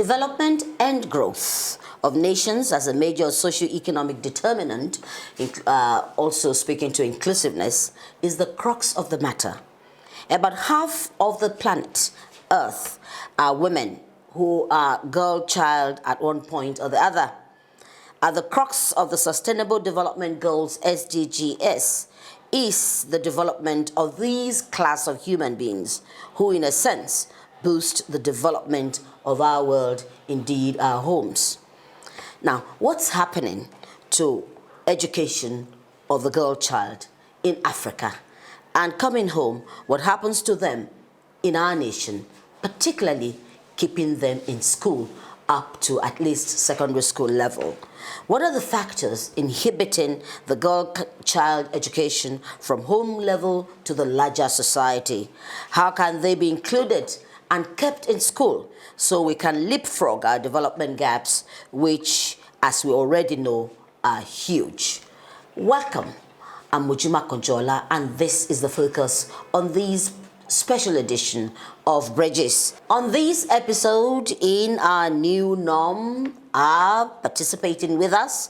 Development and growth of nations as a major socio-economic determinant, also speaking to inclusiveness, is the crux of the matter. About half of the planet, Earth, are women who are girl child at one point or the other. At the crux of the Sustainable Development Goals, SDGs, is the development of these class of human beings who, in a sense, boost the development of our world, indeed our homes. Now, what's happening to education of the girl child in Africa? And coming home, what happens to them in our nation, particularly keeping them in school up to at least secondary school level? What are the factors inhibiting the girl child education from home level to the larger society? How can they be included and kept in school so we can leapfrog our development gaps, which, as we already know, are huge? Welcome. I'm Mujima Konjola, and this is the focus on this special edition of Bridges. On this episode, in our new norm, are participating with us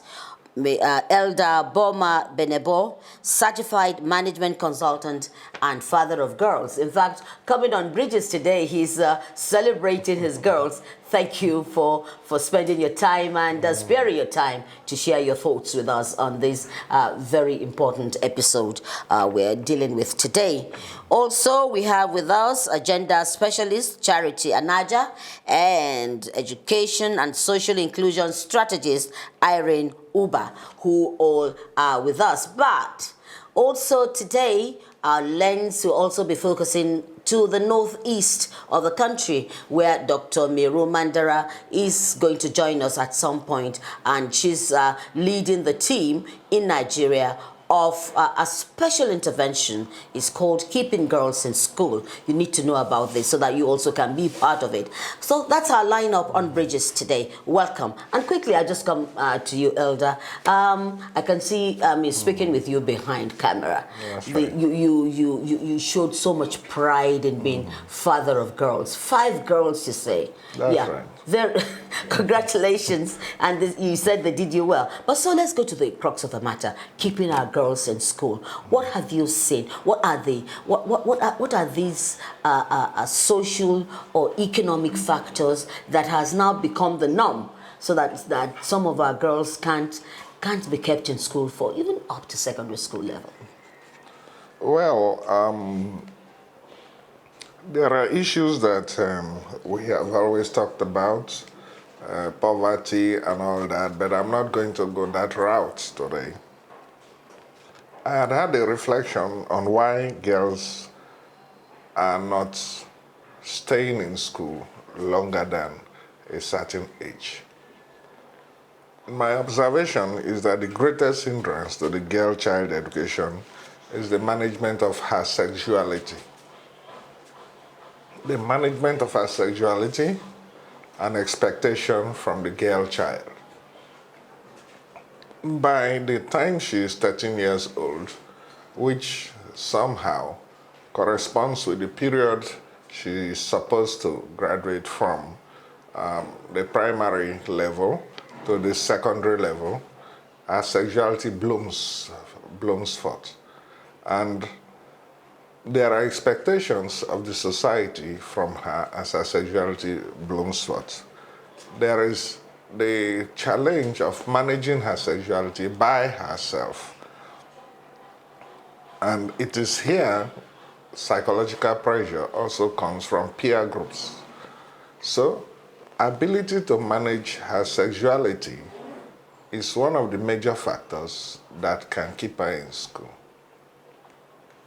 Elder Boma Benebo, certified management consultant and father of girls. In fact, coming on Bridges today, he's celebrating his girls. Thank you for spending your time and sparing your time to share your thoughts with us on this very important episode we're dealing with today. Also, we have with us a gender specialist, Charity Anaja, and education and social inclusion strategist, Irene Uba, who all are with us. But also today, our lens will also be focusing to the northeast of the country, where Dr. Miru Mandara is going to join us at some point, and she's leading the team in Nigeria of a special intervention. It's called Keeping Girls in School. You need to know about this so that you also can be part of it. So that's our lineup on Bridges today. Welcome. And quickly, I just come to you, Elder. I can see me speaking with you behind camera. Yeah, that's right. You showed so much pride in being father of girls. 5 girls, you say. That's right. Congratulations. And you said they did you well. But so let's go to the crux of the matter. Keeping our girls in school. What have you seen? What are they? What are these social or economic factors that has now become the norm, so that some of our girls can't be kept in school for even up to secondary school level? Well, there are issues that we have always talked about, poverty and all that, but I'm not going to go that route today. I had a reflection on why girls are not staying in school longer than a certain age. My observation is that the greatest hindrance to the girl child education is the management of her sexuality. The management of her sexuality and expectation from the girl child. By the time she is 13 years old, which somehow corresponds with the period she is supposed to graduate from the primary level to the secondary level, her sexuality blooms forth. And there are expectations of the society from her as her sexuality blooms forth. There is the challenge of managing her sexuality by herself. And it is here psychological pressure also comes from peer groups. So, ability to manage her sexuality is one of the major factors that can keep her in school.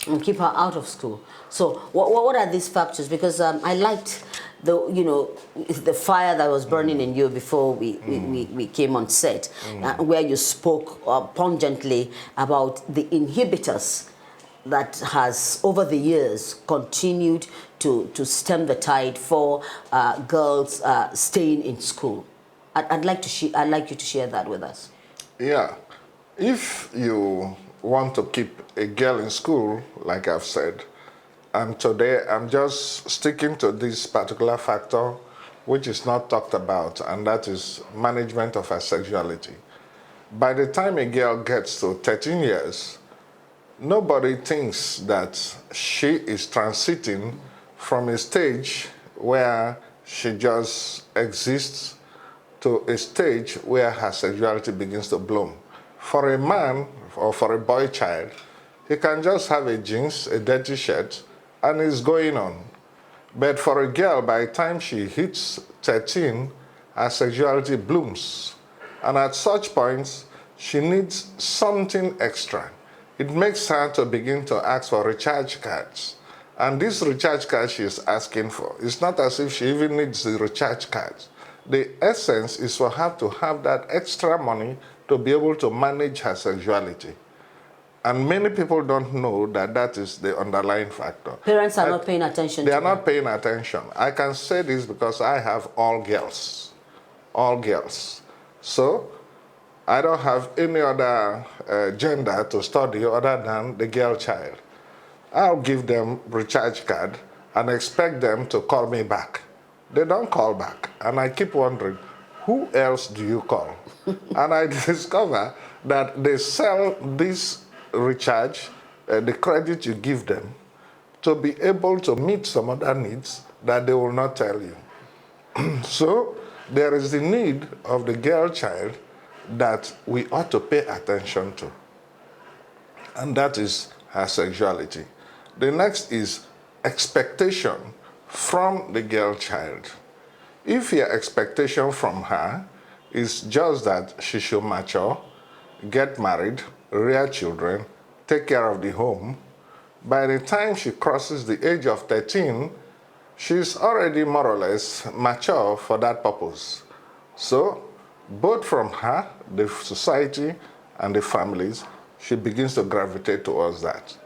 And keep her out of school. So what are these factors? Because I liked the fire that was burning in you before we came on set, where you spoke pungently about the inhibitors that has over the years continued to stem the tide for girls staying in school. I'd like you to share that with us. Yeah, if you want to keep a girl in school, like I've said, and today I'm just sticking to this particular factor which is not talked about, and that is management of her sexuality. By the time a girl gets to 13 years, nobody thinks that she is transiting from a stage where she just exists to a stage where her sexuality begins to bloom. For a man or for a boy child, he can just have a jeans, a dirty shirt, and it's going on. But for a girl, by the time she hits 13, her sexuality blooms. And at such points, she needs something extra. It makes her to begin to ask for recharge cards. And this recharge card she is asking for, it's not as if she even needs the recharge cards. The essence is for her to have that extra money to be able to manage her sexuality. And many people don't know that that is the underlying factor. Parents are not paying attention to They are that. not paying attention. I can say this because I have all girls. All girls. So I don't have any other gender to study other than the girl child. I'll give them recharge card and expect them to call me back. They don't call back. And I keep wondering, who else do you call? And I discover that they sell this recharge, the credit you give them, to be able to meet some other needs that they will not tell you. So there is the need of the girl child that we ought to pay attention to. And that is her sexuality. The next is expectation from the girl child. If your expectation from her is just that she should mature, get married, rear children, take care of the home, by the time she crosses the age of 13, she's already more or less mature for that purpose. So, both from her, the society, and the families, she begins to gravitate towards that.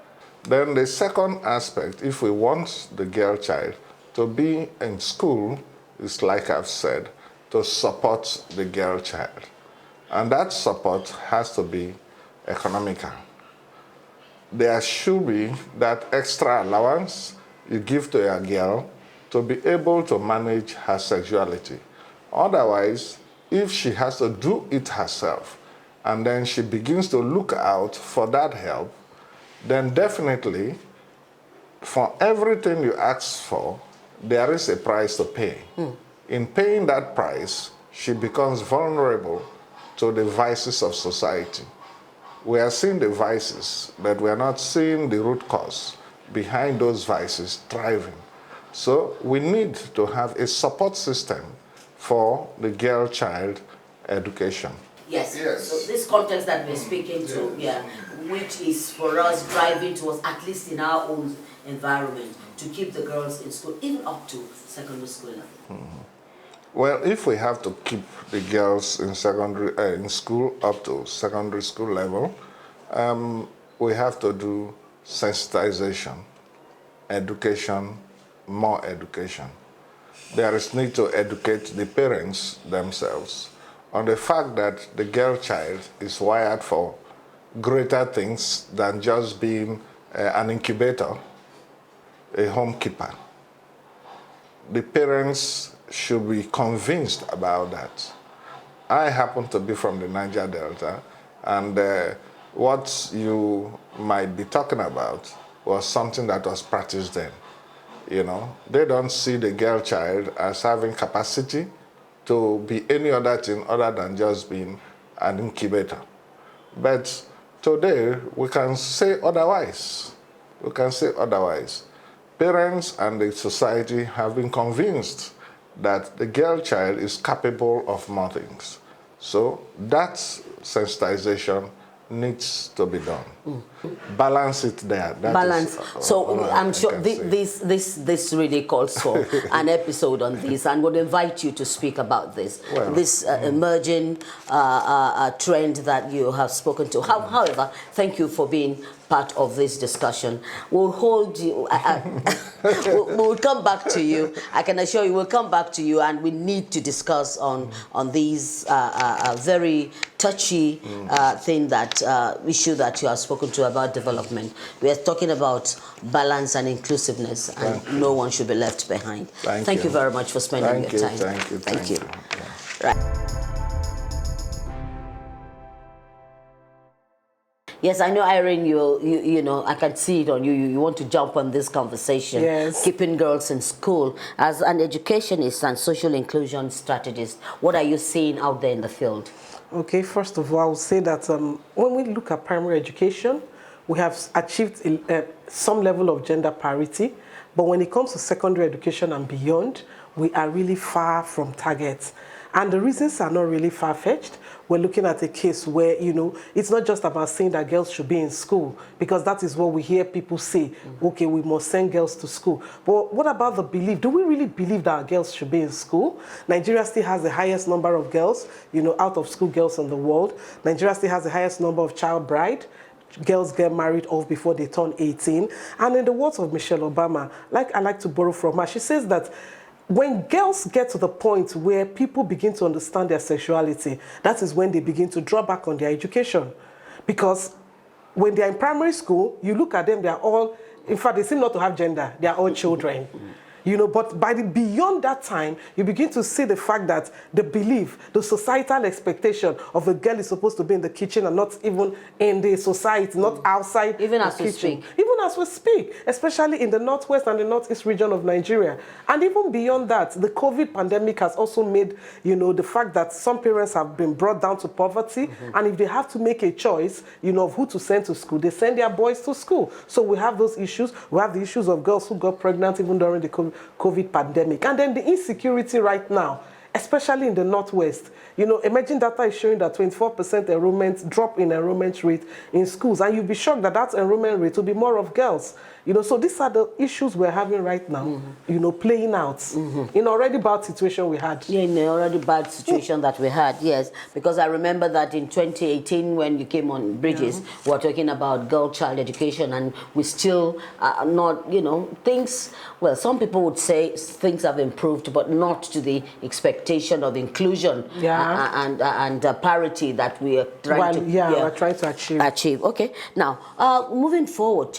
Then the second aspect, if we want the girl child to be in school, is like I've said, to support the girl child. And that support has to be economical. There should be that extra allowance you give to a girl to be able to manage her sexuality. Otherwise, if she has to do it herself, and then she begins to look out for that help, then definitely, for everything you ask for, there is a price to pay. In paying that price, she becomes vulnerable to the vices of society. We are seeing the vices, but we are not seeing the root cause behind those vices thriving. So we need to have a support system for the girl child education. Yes. Yes. So this context that we're speaking to, which is for us driving towards, at least in our own environment, to keep the girls in school, even up to secondary school level. Well, if we have to keep the girls in in school up to secondary school level, we have to do sensitization, education, more education. There is need to educate the parents themselves on the fact that the girl child is wired for greater things than just being an incubator, a homekeeper. The parents should be convinced about that. I happen to be from the Niger Delta, and what you might be talking about was something that was practiced then. You know, they don't see the girl child as having capacity to be any other thing other than just being an incubator. But today, we can say otherwise. We can say otherwise. Parents and the society have been convinced that the girl child is capable of more things. So that sensitization needs to be done. Balance it there. That Balance. is, So I'm sure can say. this really calls for an episode on this, and would invite you to speak about this, Well, this emerging trend that you have spoken to. However, thank you for being part of this discussion. We'll hold you. We'll come back to you. I can assure you, we'll come back to you, and we need to discuss on these very touchy issue that you have spoken to about development. We are talking about balance and inclusiveness, and no one should be left behind. Thank you very much for spending your time. Thank you. Yeah. Right. Yes, I know, Irene, you know, I can see it on you. You want to jump on this conversation. Yes. Keeping girls in school. As an educationist and social inclusion strategist, what are you seeing out there in the field? Okay, first of all, I would say that when we look at primary education, we have achieved some level of gender parity. But when it comes to secondary education and beyond, we are really far from targets. And the reasons are not really far-fetched. We're looking at a case where, you know, it's not just about saying that girls should be in school, because that is what we hear people say, okay, we must send girls to school. But what about the belief? Do we really believe that girls should be in school? Nigeria still has the highest number of girls, you know, out of school girls in the world. Nigeria still has the highest number of child bride. Girls get married off before they turn 18. And in the words of Michelle Obama, I like to borrow from her, she says that when girls get to the point where people begin to understand their sexuality, that is when they begin to draw back on their education. Because when they're in primary school, you look at them, they're all, in fact, they seem not to have gender. They're all children. You know, but beyond that time, you begin to see the fact that the belief, the societal expectation of a girl is supposed to be in the kitchen and not even in the society, not outside even the as kitchen. we speak. Even as we speak, especially in the northwest and the northeast region of Nigeria. And even beyond that, the COVID pandemic has also made, you know, the fact that some parents have been brought down to poverty, and if they have to make a choice, you know, of who to send to school, they send their boys to school. So we have those issues. We have the issues of girls who got pregnant even during the COVID pandemic. And then the insecurity right now, especially in the Northwest. You know, emerging data is showing that 24% drop in enrollment rate in schools. And you'll be shocked that that enrollment rate will be more of girls. You know, so these are the issues we're having right now, you know, playing out in already bad situation we had. Yeah, in the already bad situation that we had, yes. Because I remember that in 2018 when you came on Bridges, we were talking about girl-child education, and we still are not, you know, things, well, some people would say things have improved, but not to the expectation of inclusion and parity that we are trying to we're trying to achieve. Okay. Now, moving forward,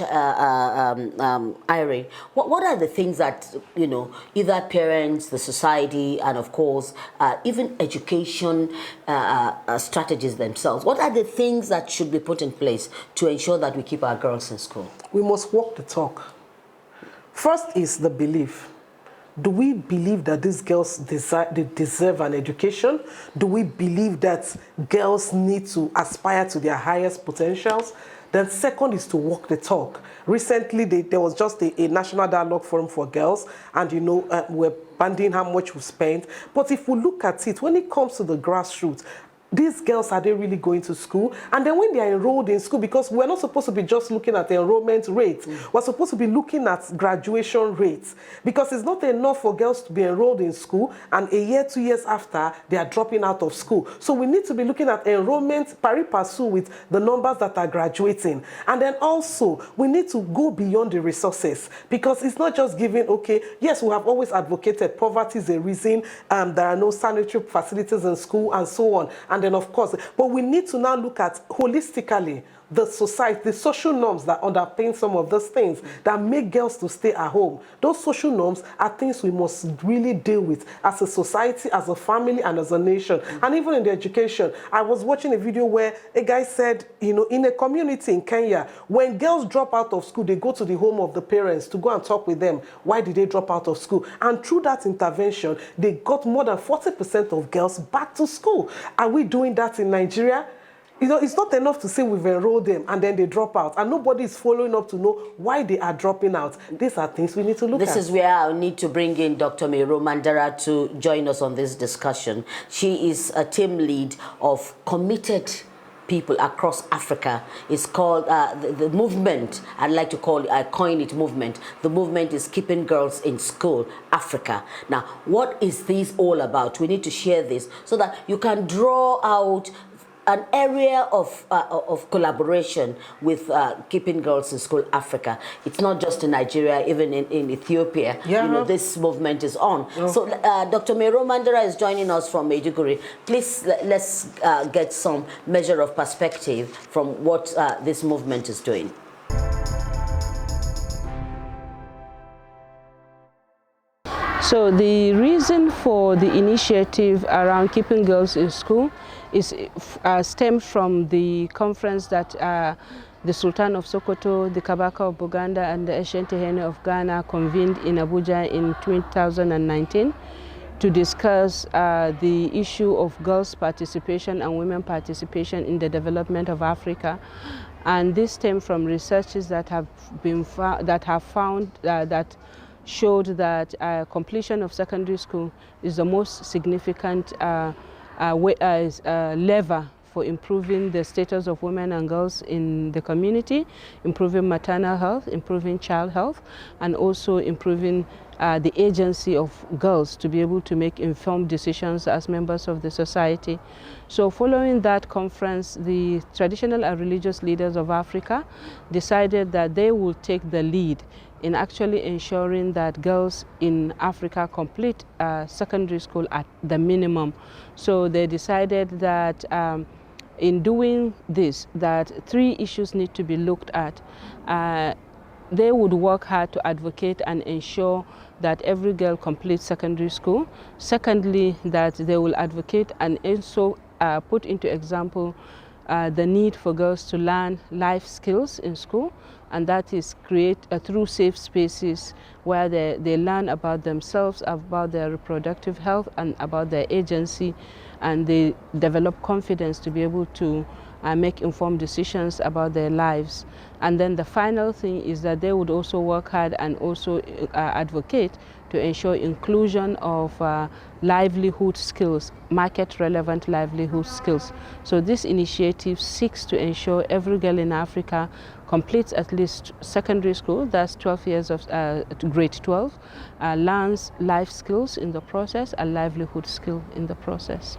Irene, what are the things that, you know, either parents, the society, and of course, even education strategies themselves, what are the things that should be put in place to ensure that we keep our girls in school? We must walk the talk. First is the belief. Do we believe that these girls deserve an education? Do we believe that girls need to aspire to their highest potentials? Then second is to walk the talk. Recently, there was just a national dialogue forum for girls, and, you know, we're banding how much we spent. But if we look at it, when it comes to the grassroots, these girls, are they really going to school? And then when they are enrolled in school, because we're not supposed to be just looking at the enrollment rates, we're supposed to be looking at graduation rates. Because it's not enough for girls to be enrolled in school and a year, 2 years after, they are dropping out of school. So we need to be looking at enrollment pari passu with the numbers that are graduating. And then also, we need to go beyond the resources, because it's not just giving, okay, yes, we have always advocated poverty is a reason, there are no sanitary facilities in school and so on. And then, of course, but we need to now look at holistically the society, the social norms that underpin some of those things that make girls to stay at home. Those social norms are things we must really deal with as a society, as a family, and as a nation. And even in the education, I was watching a video where a guy said, you know, in a community in Kenya, when girls drop out of school, they go to the home of the parents to go and talk with them. Why did they drop out of school? And through that intervention, they got more than 40% of girls back to school. Are we doing that in Nigeria? You know, it's not enough to say we've enrolled them and then they drop out, and nobody is following up to know why they are dropping out. These are things we need to look at. This is where I need to bring in Dr. Mairo Mandara to join us on this discussion. She is a team lead of committed people across Africa. It's called the movement. I'd like to coin it movement. The movement is Keeping Girls in School Africa. Now, what is this all about? We need to share this so that you can draw out an area of collaboration with Keeping Girls in School Africa. It's not just in Nigeria, even in Ethiopia. Yeah. You know, this movement is on. So Dr. Mero Mandara is joining us from Maiduguri. Please let's get some measure of perspective from what this movement is doing. So the reason for the initiative around keeping girls in school is stemmed from the conference that the Sultan of Sokoto, the Kabaka of Buganda, and the Ashanti Hene of Ghana convened in Abuja in 2019 to discuss the issue of girls' participation and women participation in the development of Africa. And this stemmed from researches that have been found that showed that completion of secondary school is the most significant lever for improving the status of women and girls in the community, improving maternal health, improving child health, and also improving the agency of girls to be able to make informed decisions as members of the society. So following that conference, the traditional and religious leaders of Africa decided that they will take the lead in actually ensuring that girls in Africa complete secondary school at the minimum. So they decided that in doing this, that 3 issues need to be looked at. They would work hard to advocate and ensure that every girl completes secondary school. Secondly, that they will advocate and also put into example the need for girls to learn life skills in school, and that is create through safe spaces where they learn about themselves, about their reproductive health, and about their agency, and they develop confidence to be able to make informed decisions about their lives. And then the final thing is that they would also work hard and also advocate to ensure inclusion of livelihood skills, market-relevant livelihood skills. So this initiative seeks to ensure every girl in Africa completes at least secondary school, that's 12 years of grade 12, learns life skills in the process and livelihood skill in the process.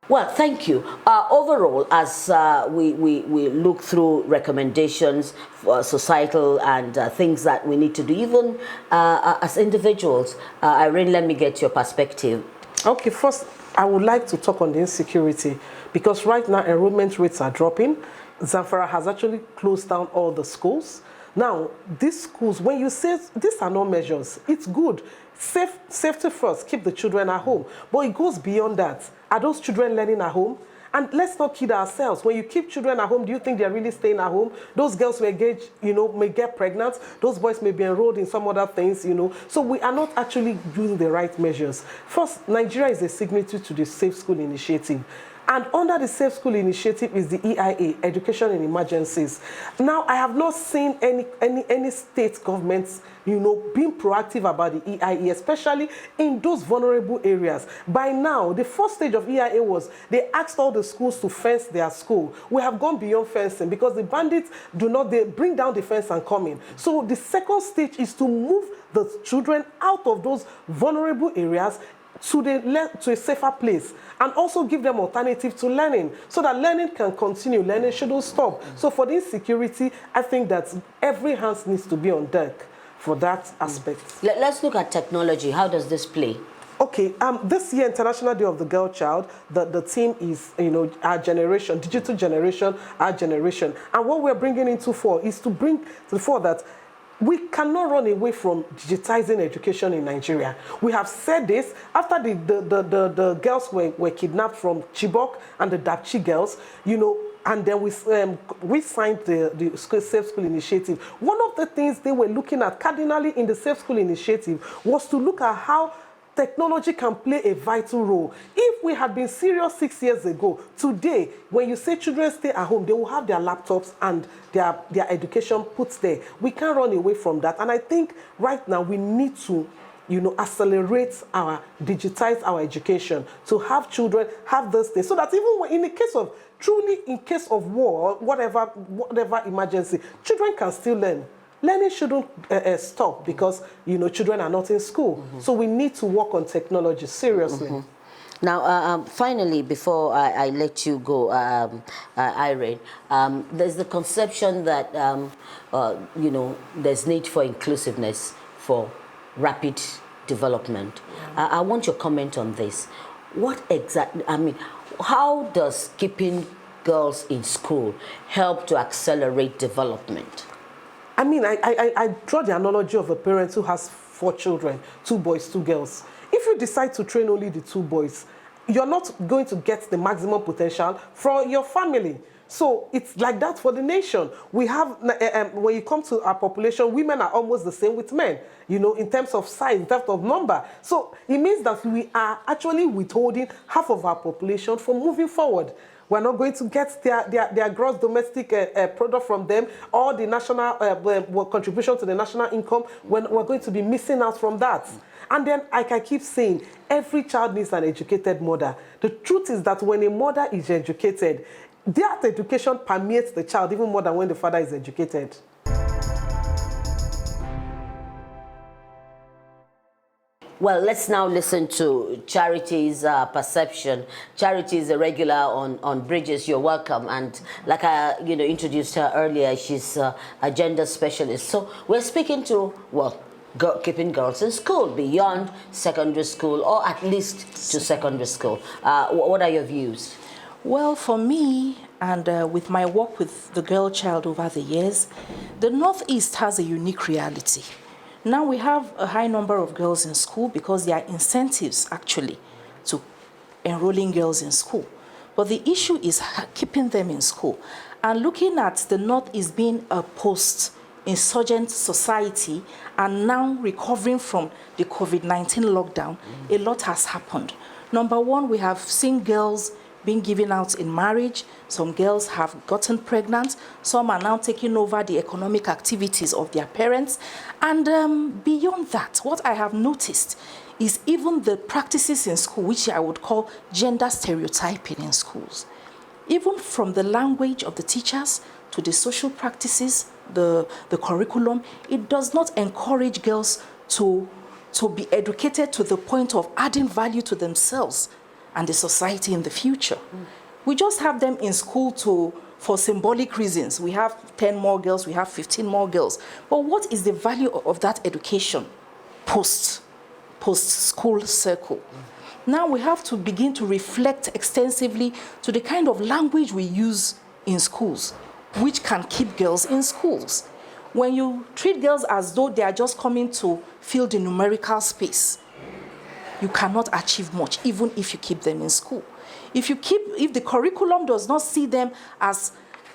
Well, thank you. Overall, as we look through recommendations for societal and things that we need to do, even as individuals, Irene, let me get your perspective. Okay, first, I would like to talk on the insecurity, because right now enrollment rates are dropping. Zamfara has actually closed down all the schools. Now, these schools, when you say these are not measures, it's good. Safety first, keep the children at home. But it goes beyond that. Are those children learning at home? And let's not kid ourselves. When you keep children at home, do you think they're really staying at home? Those girls may may get pregnant. Those boys may be enrolled in some other things, So we are not actually doing the right measures. First, Nigeria is a signatory to the Safe School Initiative. And under the Safe School Initiative is the EIA, Education in Emergencies. Now, I have not seen any state governments, being proactive about the EIA, especially in those vulnerable areas. By now, the first stage of EIA was they asked all the schools to fence their school. We have gone beyond fencing because the bandits they bring down the fence and come in. So the second stage is to move the children out of those vulnerable areas to a safer place, and also give them alternative to learning so that learning can continue, learning shouldn't stop. So for the insecurity, I think that every hand needs to be on deck for that aspect. Let's look at technology. How does this play? Okay, this year, International Day of the Girl Child, the theme is, our generation, digital generation, our generation. And what we're bringing into fore is to bring to the fore that we cannot run away from digitizing education in Nigeria. We have said this after the girls were kidnapped from Chibok and the Dapchi girls, and then we signed the Safe School Initiative. One of the things they were looking at cardinally in the Safe School Initiative was to look at how technology can play a vital role. If we had been serious 6 years ago, today, when you say children stay at home, they will have their laptops and their education put there. We can't run away from that. And I think right now we need to accelerate digitize our education, to have children have those things, so that even in case of war, whatever emergency, children can still learn. learning shouldn't stop because, children are not in school. So we need to work on technology seriously. Now, finally, before I let you go, Irene, there's the conception that, there's need for inclusiveness for rapid development. I want your comment on this. What exactly, how does keeping girls in school help to accelerate development? I draw the analogy of a parent who has 4 children, 2 boys, 2 girls. If you decide to train only the 2 boys, you're not going to get the maximum potential from your family. So it's like that for the nation. We have, when you come to our population, women are almost the same with men, in terms of size, in terms of number. So it means that we are actually withholding half of our population from moving forward. We're not going to get their gross domestic product from them, or the national contribution to the national income. We're going to be missing out from that. And then, like I keep saying, every child needs an educated mother. The truth is that when a mother is educated, that education permeates the child even more than when the father is educated. Well, let's now listen to Charity's perception. Charity is a regular on Bridges. You're welcome. And like I, introduced her earlier, she's a gender specialist. So we're speaking to, keeping girls in school beyond secondary school, or at least to secondary school. What are your views? Well, for me, and with my work with the girl child over the years, the Northeast has a unique reality. Now we have a high number of girls in school because there are incentives actually to enrolling girls in school. But the issue is keeping them in school. And looking at the Northeast being a post-insurgent society and now recovering from the COVID-19 lockdown, a lot has happened. Number one, we have seen girls being given out in marriage. Some girls have gotten pregnant. Some are now taking over the economic activities of their parents. And beyond that, what I have noticed is even the practices in school, which I would call gender stereotyping in schools. Even from the language of the teachers to the social practices, the curriculum, it does not encourage girls to be educated to the point of adding value to themselves and the society in the future. We just have them in school for symbolic reasons. We have 10 more girls, we have 15 more girls. But what is the value of that education post-school circle? Now we have to begin to reflect extensively to the kind of language we use in schools, which can keep girls in schools. When you treat girls as though they are just coming to fill the numerical space, you cannot achieve much, even if you keep them in school. If the curriculum does not see them as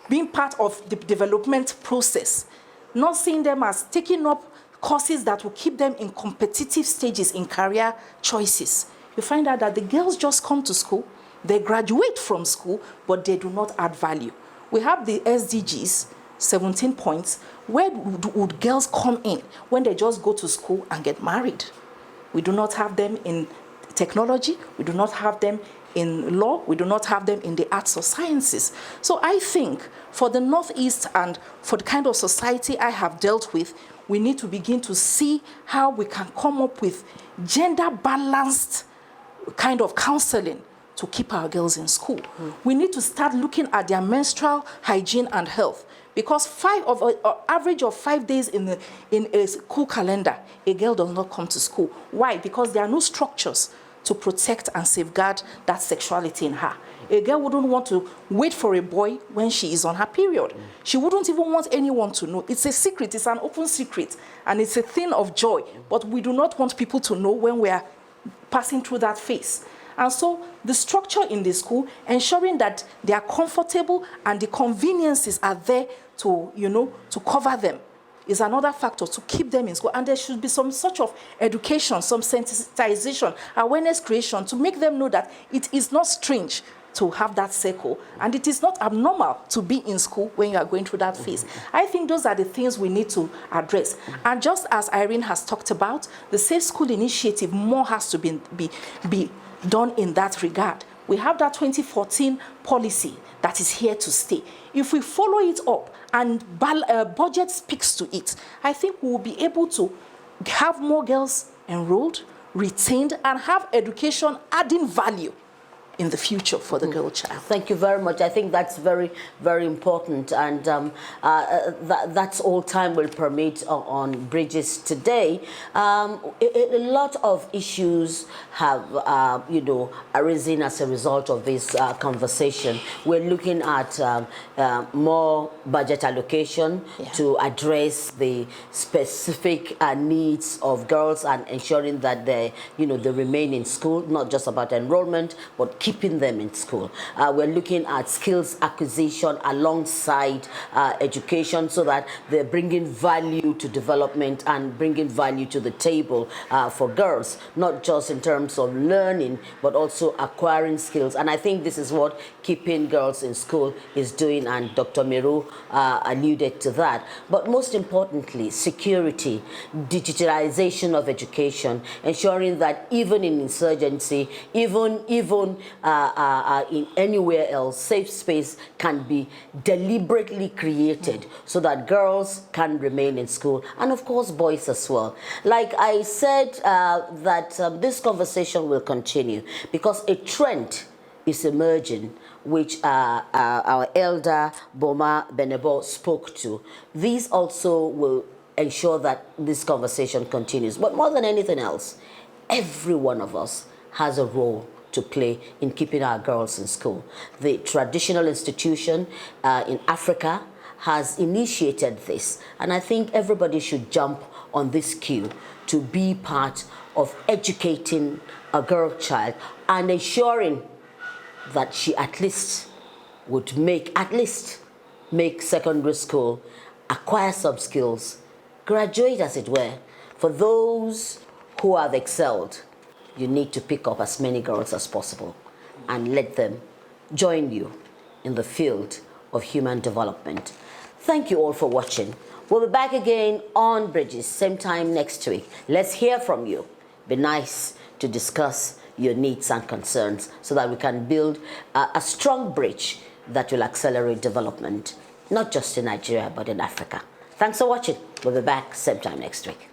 being part of the development process, not seeing them as taking up courses that will keep them in competitive stages in career choices, you find out that the girls just come to school, they graduate from school, but they do not add value. We have the SDGs, 17 points. Where would girls come in when they just go to school and get married? We do not have them in technology. We do not have them in law. We do not have them in the arts or sciences. So I think for the Northeast and for the kind of society I have dealt with, we need to begin to see how we can come up with gender-balanced kind of counseling to keep our girls in school. We need to start looking at their menstrual hygiene and health. Because average of 5 days in a school calendar, a girl does not come to school. Why? Because there are no structures to protect and safeguard that sexuality in her. A girl wouldn't want to wait for a boy when she is on her period. She wouldn't even want anyone to know. It's a secret, it's an open secret, and it's a thing of joy. But we do not want people to know when we are passing through that phase. And so the structure in the school, ensuring that they are comfortable and the conveniences are there to cover them, is another factor to keep them in school. And there should be some sort of education, some sensitization, awareness creation to make them know that it is not strange to have that circle, and it is not abnormal to be in school when you are going through that phase. I think those are the things we need to address. And just as Irene has talked about, the Safe School Initiative, more has to be done in that regard. We have that 2014 policy that is here to stay. If we follow it up and budget speaks to it, I think we will be able to have more girls enrolled, retained, and have education adding value in the future for the girl child. Thank you very much. I think that's very, very important, and that's all time will permit on Bridges today. A lot of issues have, arisen as a result of this conversation. We're looking at more budget allocation to address the specific needs of girls and ensuring that they remain in school. Not just about enrollment, but keeping them in school. We're looking at skills acquisition alongside education, so that they're bringing value to development and bringing value to the table for girls, not just in terms of learning, but also acquiring skills. And I think this is what keeping girls in school is doing, and Dr. Meru alluded to that. But most importantly, security, digitalization of education, ensuring that even in insurgency, even in anywhere else, safe space can be deliberately created so that girls can remain in school, and of course boys as well. Like I said, that this conversation will continue because a trend is emerging, which our elder Boma Benebo spoke to. These also will ensure that this conversation continues. But more than anything else, every one of us has a role to play in keeping our girls in school. The traditional institution in Africa has initiated this, and I think everybody should jump on this queue to be part of educating a girl child and ensuring that she at least would make secondary school, acquire some skills, graduate as it were. For those who have excelled, you need to pick up as many girls as possible and let them join you in the field of human development. Thank you all for watching. We'll be back again on Bridges, same time next week. Let's hear from you. Be nice to discuss your needs and concerns so that we can build a strong bridge that will accelerate development, not just in Nigeria, but in Africa. Thanks for watching. We'll be back same time next week.